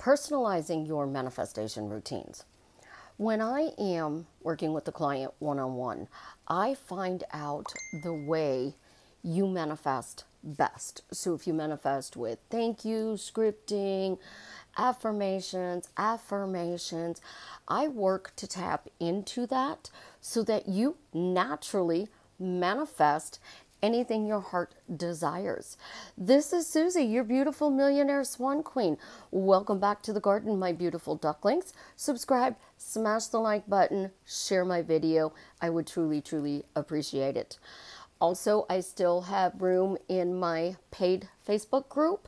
Personalizing your manifestation routines. When I am working with the client one-on-one, I find out the way you manifest best. So if you manifest with thank you, scripting, affirmations, I work to tap into that so that you naturally manifest anything your heart desires. This is Susie, your beautiful millionaire swan queen. Welcome back to the garden, my beautiful ducklings. Subscribe, smash the like button, share my video. I would truly, truly appreciate it. Also, I still have room in my paid Facebook group.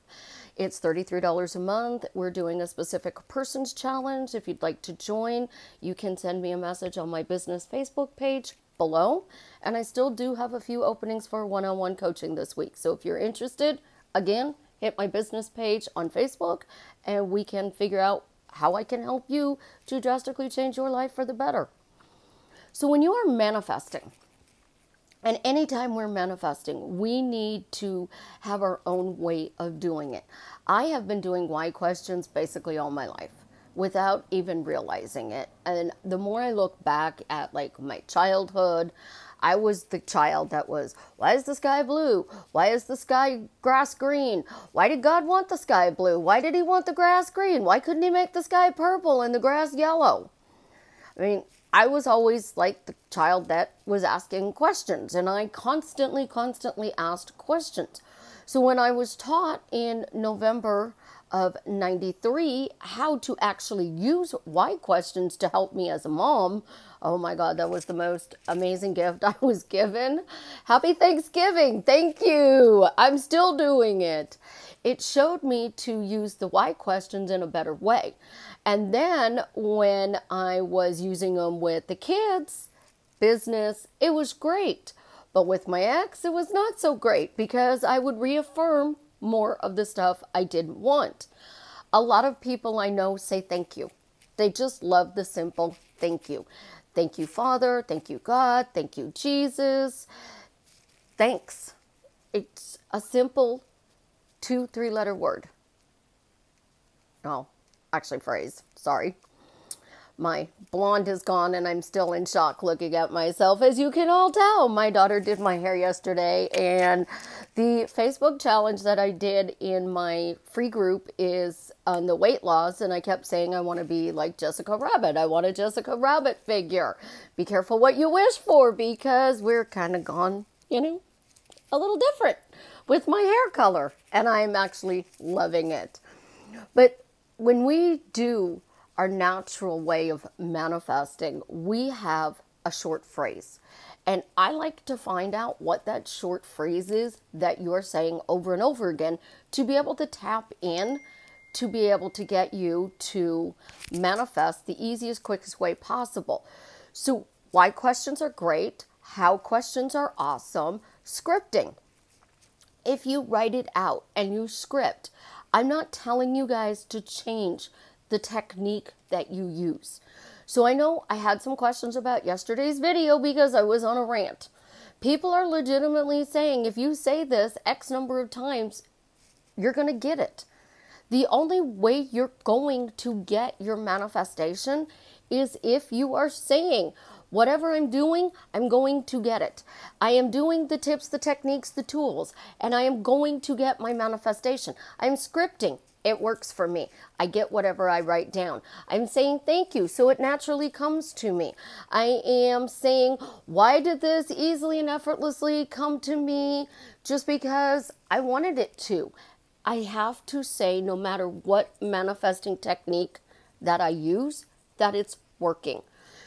It's $33 a month. We're doing a specific person's challenge. If you'd like to join, you can send me a message on my business Facebook page below. And I still do have a few openings for one-on-one coaching this week. So if you're interested, again, hit my business page on Facebook and we can figure out how I can help you to drastically change your life for the better. So when you are manifesting, and anytime we're manifesting, we need to have our own way of doing it. I have been doing why questions basically all my life without even realizing it. And the more I look back at like my childhood, I was the child that was, why is the sky blue? Why is the sky grass green? Why did God want the sky blue? Why did he want the grass green? Why couldn't he make the sky purple and the grass yellow? I mean, I was always like the child that was asking questions, and I constantly asked questions. So when I was taught in November of '93 how to actually use why questions to help me as a mom, oh my God, that was the most amazing gift I was given. Happy Thanksgiving. Thank you. I'm still doing it. It showed me to use the why questions in a better way. And then when I was using them with the kids, business, it was great. But with my ex, it was not so great because I would reaffirm more of the stuff I didn't want. A lot of people I know say thank you. They just love the simple thank you. Thank you, Father. Thank you, God. Thank you, Jesus. Thanks. It's a simple 2-3 letter word. Oh, actually phrase. Sorry. My blonde is gone and I'm still in shock looking at myself. As you can all tell, my daughter did my hair yesterday, and the Facebook challenge that I did in my free group is on the weight loss, and I kept saying I want to be like Jessica Rabbit. I want a Jessica Rabbit figure. Be careful what you wish for because we're kind of gone, a little different with my hair color, and I'm actually loving it. But when we do our natural way of manifesting, we have a short phrase. And I like to find out what that short phrase is that you're saying over and over again to be able to tap in, to be able to get you to manifest the easiest, quickest way possible. So why questions are great, how questions are awesome, scripting. If you write it out and you script, I'm not telling you guys to change the technique that you use. So I know I had some questions about yesterday's video because I was on a rant. People are legitimately saying if you say this X number of times, you're going to get it. The only way you're going to get your manifestation is if you are saying, whatever I'm doing, I'm going to get it. I am doing the tips, the techniques, the tools, and I am going to get my manifestation. I'm scripting. It works for me. I get whatever I write down. I'm saying thank you, so it naturally comes to me. I am saying, why did this easily and effortlessly come to me? Just because I wanted it to. I have to say, no matter what manifesting technique that I use, that it's working.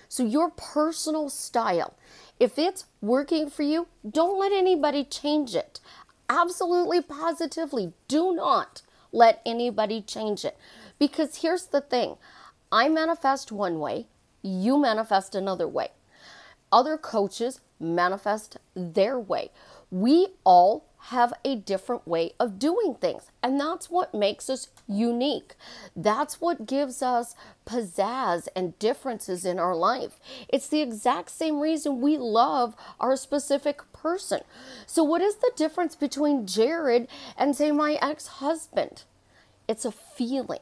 So your personal style, if it's working for you, don't let anybody change it. Absolutely, positively, do not let anybody change it. Because here's the thing. I manifest one way, you manifest another way. Other coaches manifest their way. We all have a different way of doing things, and that's what makes us unique. That's what gives us pizzazz and differences in our life. It's the exact same reason we love our specific person. So what is the difference between Jared and, say, my ex-husband? It's a feeling.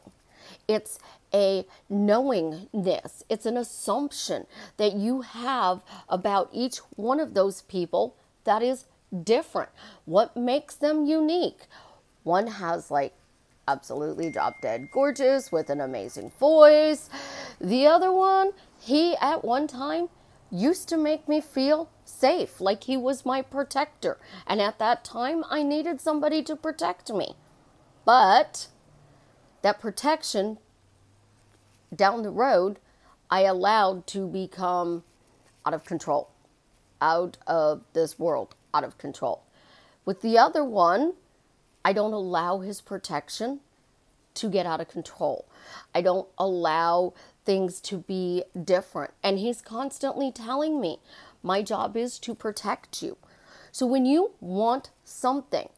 It's a knowingness. It's an assumption that you have about each one of those people that is different. What makes them unique? One has like absolutely drop dead gorgeous with an amazing voice. The other one, he at one time used to make me feel safe, like he was my protector. And at that time, I needed somebody to protect me. But that protection down the road, I allowed to become out of control, out of this world, out of control. With the other one, I don't allow his protection to get out of control. I don't allow things to be different. And he's constantly telling me, my job is to protect you. So when you want something,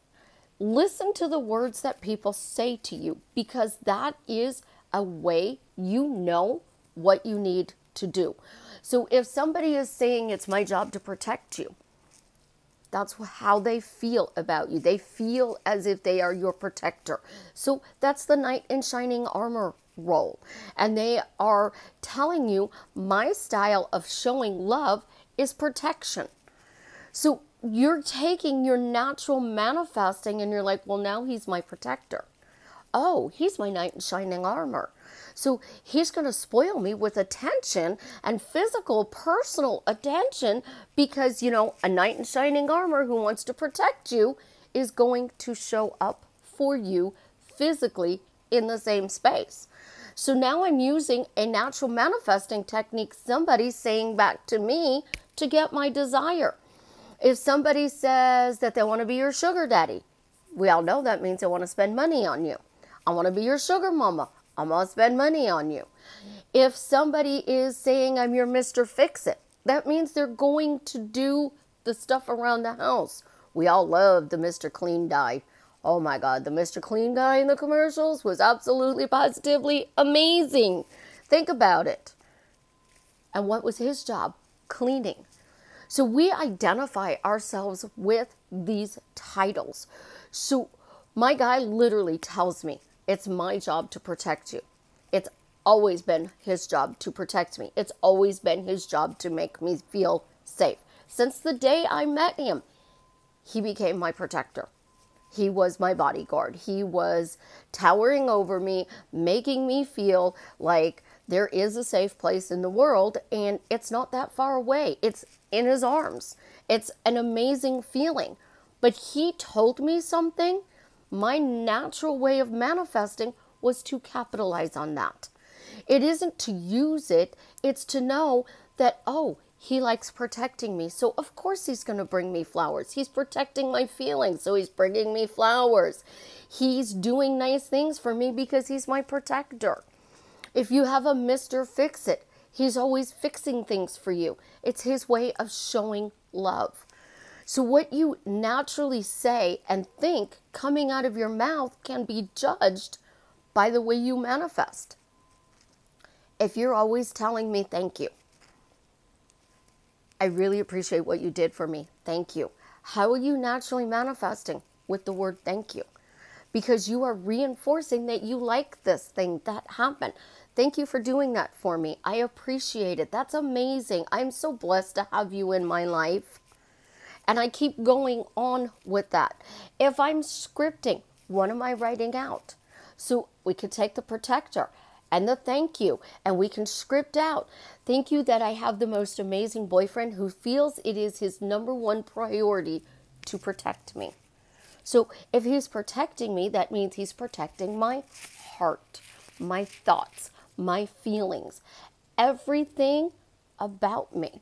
listen to the words that people say to you, because that is a way you know what you need to do. So if somebody is saying it's my job to protect you, that's how they feel about you. They feel as if they are your protector. So that's the knight in shining armor role. And they are telling you, my style of showing love is protection. So you're taking your natural manifesting and you're like, well, now he's my protector. Oh, he's my knight in shining armor. So he's going to spoil me with attention and physical, personal attention because, you know, a knight in shining armor who wants to protect you is going to show up for you physically in the same space. So now I'm using a natural manifesting technique, somebody saying back to me to get my desire. If somebody says that they want to be your sugar daddy, we all know that means they want to spend money on you. I want to be your sugar mama. I'm going to spend money on you. If somebody is saying I'm your Mr. Fix-It, that means they're going to do the stuff around the house. We all love the Mr. Clean guy. Oh my God, the Mr. Clean guy in the commercials was absolutely positively amazing. Think about it. And what was his job? Cleaning. So we identify ourselves with these titles. So my guy literally tells me, it's my job to protect you. It's always been his job to protect me. It's always been his job to make me feel safe. Since the day I met him, he became my protector. He was my bodyguard. He was towering over me, making me feel like there is a safe place in the world and it's not that far away. It's in his arms. It's an amazing feeling. But he told me something. My natural way of manifesting was to capitalize on that. It isn't to use it. It's to know that, oh, he likes protecting me. So of course he's going to bring me flowers. He's protecting my feelings. So he's bringing me flowers. He's doing nice things for me because he's my protector. If you have a Mr. Fix-It, he's always fixing things for you. It's his way of showing love. So what you naturally say and think coming out of your mouth can be judged by the way you manifest. If you're always telling me, thank you. I really appreciate what you did for me. Thank you. How are you naturally manifesting? With the word thank you. Because you are reinforcing that you like this thing that happened. Thank you for doing that for me. I appreciate it. That's amazing. I'm so blessed to have you in my life. And I keep going on with that. If I'm scripting, what am I writing out? So we could take the protector and the thank you, and we can script out. Thank you that I have the most amazing boyfriend who feels it is his number one priority to protect me. So if he's protecting me, that means he's protecting my heart, my thoughts, my feelings, everything about me.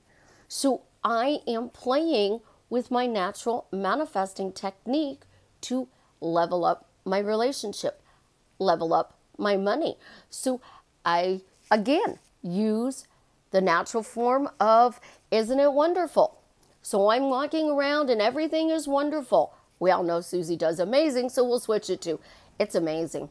So I am playing with my natural manifesting technique to level up my relationship, level up my money. So I, again, use the natural form of, isn't it wonderful? So I'm walking around and everything is wonderful. We all know Susie does amazing, so we'll switch it to, it's amazing.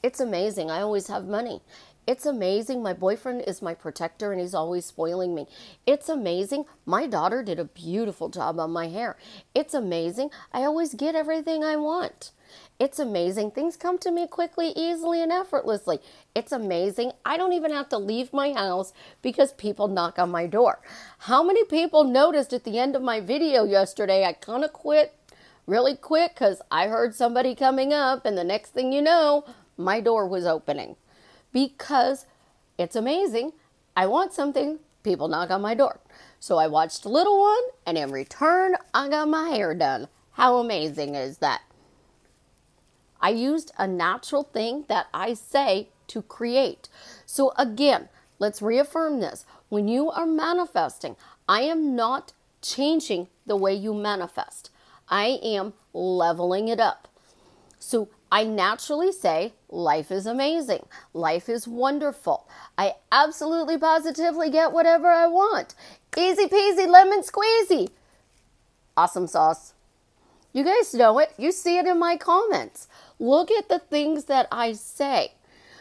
It's amazing. I always have money. It's amazing. My boyfriend is my protector and he's always spoiling me. It's amazing. My daughter did a beautiful job on my hair. It's amazing. I always get everything I want. It's amazing. Things come to me quickly, easily, and effortlessly. It's amazing. I don't even have to leave my house because people knock on my door. How many people noticed at the end of my video yesterday, I kind of quit really quick because I heard somebody coming up, and the next thing you know, my door was opening. Because it's amazing. I want something, people knock on my door. So I watched a little one, and in return, I got my hair done. How amazing is that? I used a natural thing that I say to create. So again, let's reaffirm this. When you are manifesting, I am not changing the way you manifest. I am leveling it up. So I naturally say, life is amazing. Life is wonderful. I absolutely positively get whatever I want. Easy peasy lemon squeezy. Awesome sauce. You guys know it. You see it in my comments. Look at the things that I say.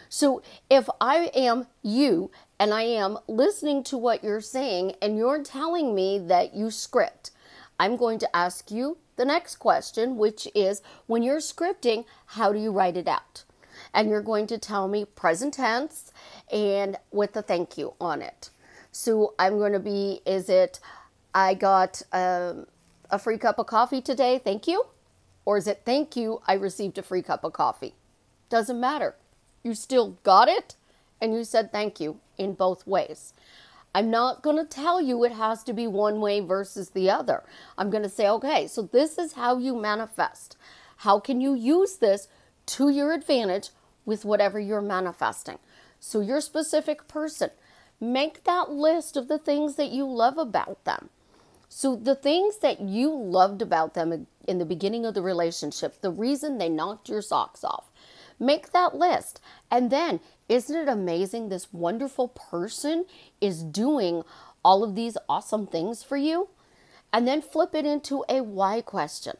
So if I am you and I am listening to what you're saying and you're telling me that you script, I'm going to ask you the next question, which is, when you're scripting, how do you write it out? And you're going to tell me present tense and with the thank you on it. So I'm going to be, is it, I got a free cup of coffee today, thank you? Or is it, thank you, I received a free cup of coffee? Doesn't matter. You still got it and you said thank you in both ways. I'm not going to tell you it has to be one way versus the other. I'm going to say, okay, so this is how you manifest. How can you use this to your advantage with whatever you're manifesting? So your specific person, make that list of the things that you love about them. So the things that you loved about them in the beginning of the relationship, the reason they knocked your socks off, make that list. And then, isn't it amazing this wonderful person is doing all of these awesome things for you? And then flip it into a why question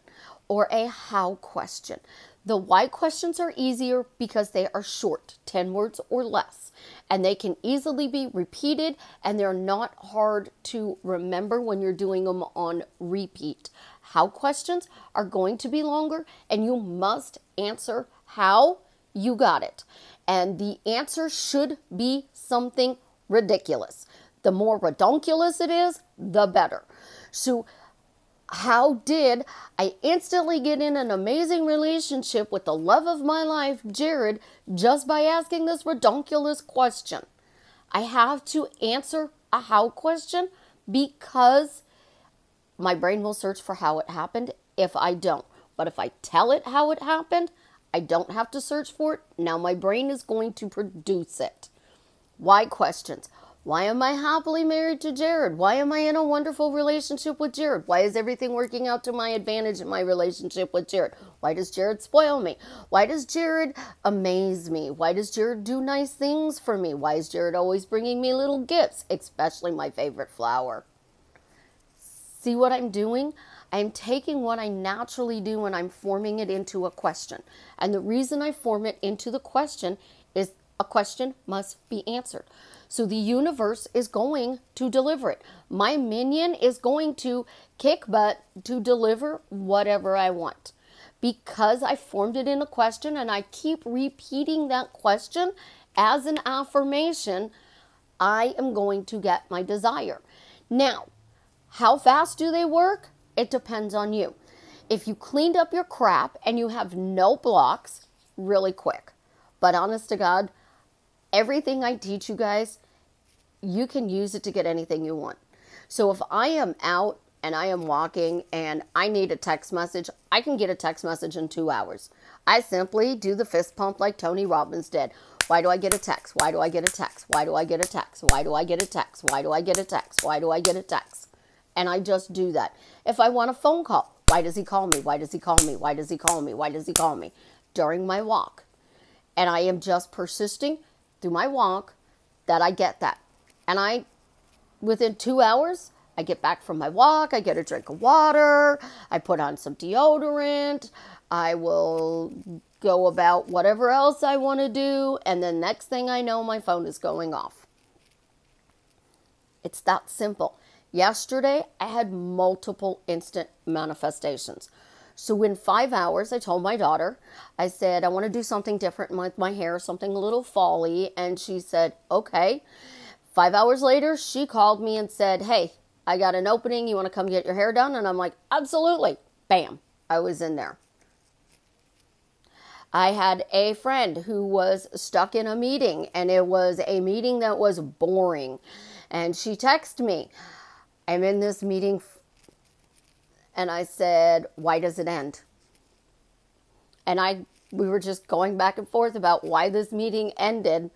or a how question. The why questions are easier because they are short, 10 words or less, and they can easily be repeated, and they're not hard to remember when you're doing them on repeat. How questions are going to be longer, and you must answer how you got it. And the answer should be something ridiculous. The more redonkulous it is, the better. So how did I instantly get in an amazing relationship with the love of my life, Jared, just by asking this redonkulous question? I have to answer a how question because my brain will search for how it happened if I don't. But if I tell it how it happened, I don't have to search for it. Now my brain is going to produce it. Why questions? Why am I happily married to Jared? Why am I in a wonderful relationship with Jared? Why is everything working out to my advantage in my relationship with Jared? Why does Jared spoil me? Why does Jared amaze me? Why does Jared do nice things for me? Why is Jared always bringing me little gifts, especially my favorite flower? See what I'm doing? I'm taking what I naturally do and I'm forming it into a question. And the reason I form it into the question is a question must be answered. So the universe is going to deliver it. My minion is going to kick butt to deliver whatever I want. Because I formed it in a question and I keep repeating that question as an affirmation, I am going to get my desire. Now, how fast do they work? It depends on you. If you cleaned up your crap and you have no blocks, really quick. But honest to God, everything I teach you guys, you can use it to get anything you want. So if I am out and I am walking and I need a text message, I can get a text message in 2 hours. I simply do the fist pump like Tony Robbins did. Why do I get a text? Why do I get a text? Why do I get a text? Why do I get a text? Why do I get a text? Why do I get a text? And I just do that. If I want a phone call, why does he call me? Why does he call me? Why does he call me? Why does he call me? During my walk. And I am just persisting through my walk that I get that. And within 2 hours, I get back from my walk, I get a drink of water, I put on some deodorant, I will go about whatever else I want to do, and then next thing I know, my phone is going off. It's that simple. Yesterday, I had multiple instant manifestations. So in 5 hours, I told my daughter, I said, I want to do something different with my hair, something a little fall-y. And she said, okay. 5 hours later, she called me and said, hey, I got an opening. You want to come get your hair done? And I'm like, absolutely. Bam. I was in there. I had a friend who was stuck in a meeting, and it was a meeting that was boring. And she texted me, I'm in this meeting. And I said, why does it end? And we were just going back and forth about why this meeting ended.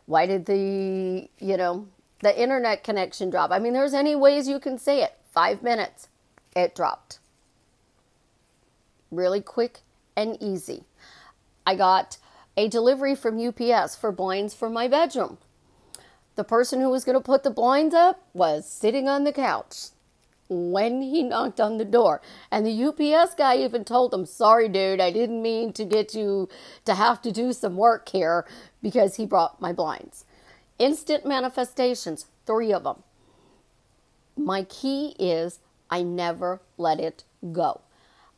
Why did the internet connection drop? I mean, there's any ways you can say it. 5 minutes, it dropped. Really quick and easy. I got a delivery from UPS for blinds for my bedroom. The person who was going to put the blinds up was sitting on the couch when he knocked on the door. And the UPS guy even told him, sorry, dude, I didn't mean to get you to have to do some work here, because he brought my blinds. Instant manifestations, 3 of them. My key is I never let it go.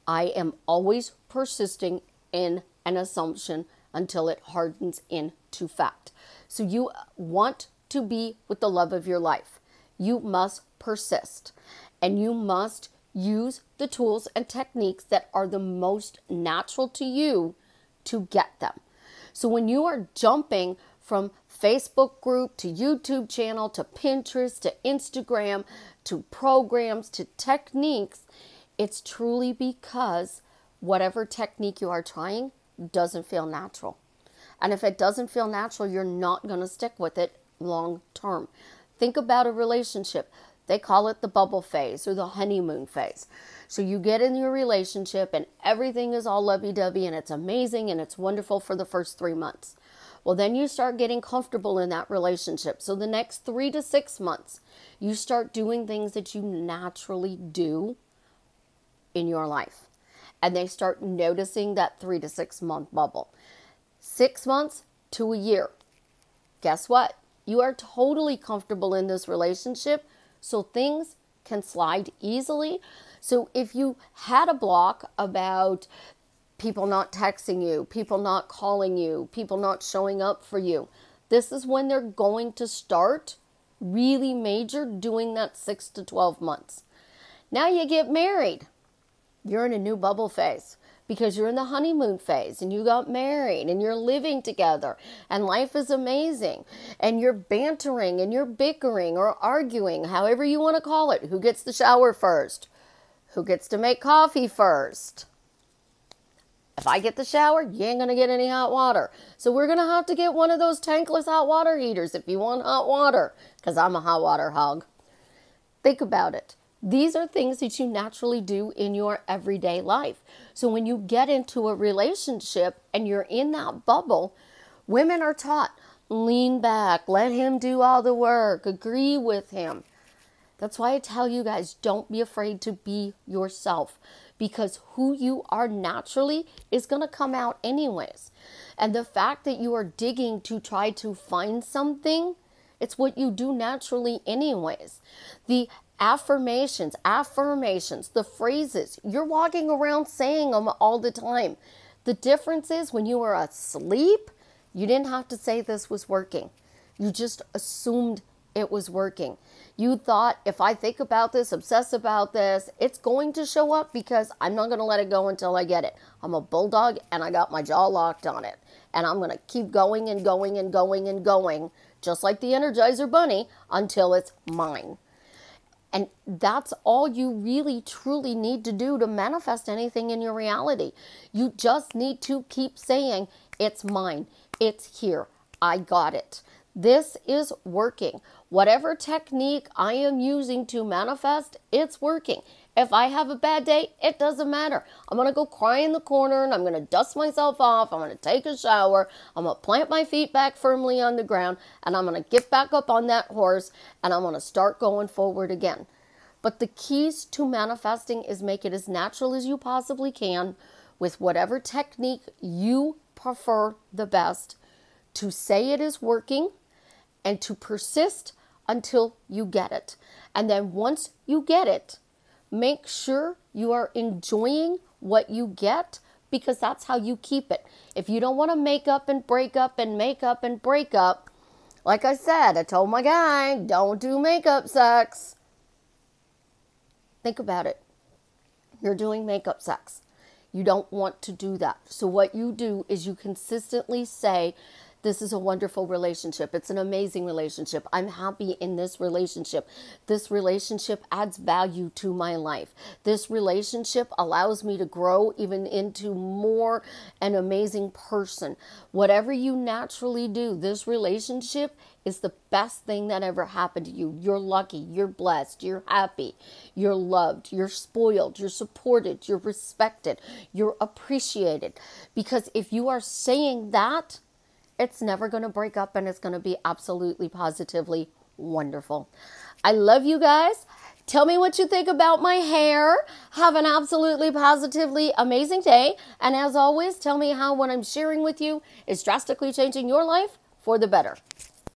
I am always persisting in an assumption until it hardens into fact. So you want to be with the love of your life. You must persist. And you must use the tools and techniques that are the most natural to you to get them. So when you are jumping from Facebook group to YouTube channel to Pinterest to Instagram to programs to techniques, it's truly because whatever technique you are trying doesn't feel natural. And if it doesn't feel natural, you're not going to stick with it long term. Think about a relationship. They call it the bubble phase or the honeymoon phase. So you get in your relationship and everything is all lovey-dovey and it's amazing and it's wonderful for the first 3 months. Well, then you start getting comfortable in that relationship. So the next 3 to 6 months, you start doing things that you naturally do in your life. And they start noticing that 3 to 6 month bubble. 6 months to a year. Guess what? You are totally comfortable in this relationship, so things can slide easily. So if you had a block about people not texting you, people not calling you, people not showing up for you, this is when they're going to start really major doing that 6 to 12 months. Now you get married. You're in a new bubble phase because you're in the honeymoon phase and you got married and you're living together and life is amazing and you're bantering and you're bickering or arguing, however you want to call it. Who gets the shower first? Who gets to make coffee first? If I get the shower, you ain't going to get any hot water. So we're going to have to get one of those tankless hot water heaters if you want hot water, because I'm a hot water hog. Think about it. These are things that you naturally do in your everyday life. So when you get into a relationship and you're in that bubble, women are taught, lean back, let him do all the work, agree with him. That's why I tell you guys, don't be afraid to be yourself, because who you are naturally is going to come out anyways. And the fact that you are digging to try to find something, it's what you do naturally anyways. The affirmations, the phrases, you're walking around saying them all the time. The difference is when you were asleep, you didn't have to say this was working. You just assumed it was working. You thought, if I think about this, obsess about this, it's going to show up because I'm not going to let it go until I get it. I'm a bulldog and I got my jaw locked on it. And I'm going to keep going and going and going and going, just like the Energizer Bunny, until it's mine. And that's all you really, truly need to do to manifest anything in your reality. You just need to keep saying, it's mine. It's here. I got it. This is working. Whatever technique I am using to manifest, it's working. If I have a bad day, it doesn't matter. I'm going to go cry in the corner and I'm going to dust myself off. I'm going to take a shower. I'm going to plant my feet back firmly on the ground and I'm going to get back up on that horse and I'm going to start going forward again. But the keys to manifesting is make it as natural as you possibly can with whatever technique you prefer the best, to say it is working and to persist until you get it. And then once you get it, make sure you are enjoying what you get, because that's how you keep it. If you don't want to make up and break up and make up and break up, like I said, I told my guy, don't do makeup sex. Think about it. You're doing makeup sex. You don't want to do that. So what you do is you consistently say, this is a wonderful relationship. It's an amazing relationship. I'm happy in this relationship. This relationship adds value to my life. This relationship allows me to grow even into more an amazing person. Whatever you naturally do, this relationship is the best thing that ever happened to you. You're lucky, you're blessed, you're happy, you're loved, you're spoiled, you're supported, you're respected, you're appreciated. Because if you are saying that, it's never going to break up, and it's going to be absolutely positively wonderful. I love you guys. Tell me what you think about my hair. Have an absolutely positively amazing day. And as always, tell me how what I'm sharing with you is drastically changing your life for the better.